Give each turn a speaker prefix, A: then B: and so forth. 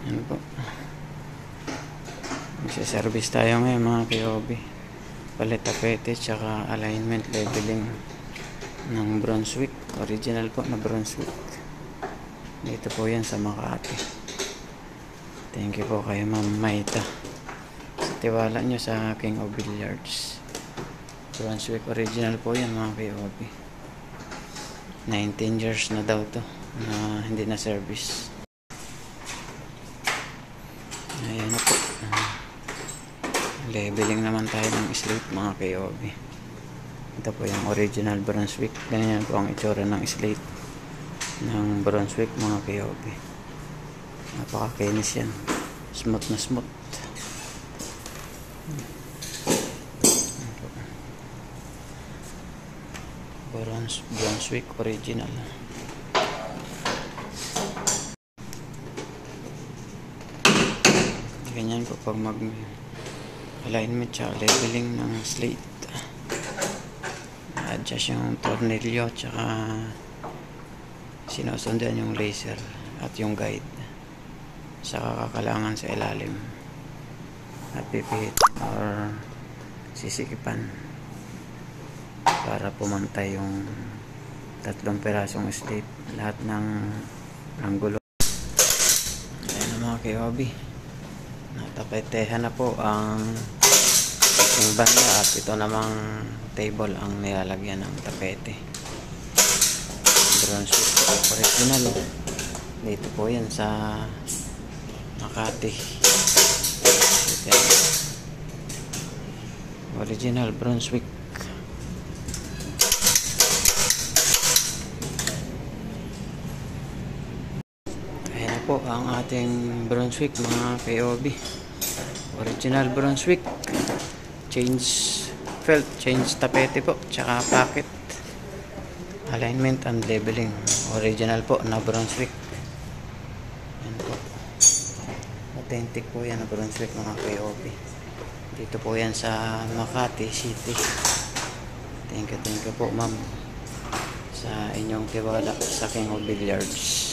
A: Ano po, magsiservice tayo ngayon mga KOB. Palit tapete tsaka alignment leveling ng Brunswick. Original po na Brunswick. Dito po yan sa Makati. Thank you po kay Ma'am Maita sa tiwala nyo sa King of Billiards. Brunswick original po yan mga KOB. 19 years na daw to na hindi na service. Ayan na po. Leveling naman tayo ng slate mga KOB. Ito po yung original Brunswick. Ganyan po ang itsura ng slate ng Brunswick mga KOB. Napakakinis yan. Smooth na smooth. Brunswick original. Ganyan po pag mag alignment tsaka leveling ng slate. Adjust yung tornilyo tsaka sinusundan yung laser at yung guide sa kakalangan sa ilalim at pipihit or sisikipan para pumantay yung tatlong perasong slate lahat ng anggulo. Ayan na mga KOB, natapetehan na po ang banda at ito namang table ang nilalagyan ng tapete. Brunswick original dito po yan sa Makati. Original Brunswick. Ayan na po ang ating Brunswick mga KOB. Original Brunswick. Change felt, change tapete po, tsaka pocket, alignment and leveling. Original po na Brunswick. Yan po. Authentic po yan na Brunswick mga KOB. Dito po yan sa Makati City. Thank you po ma'am sa inyong tiwala sa King of Billiards.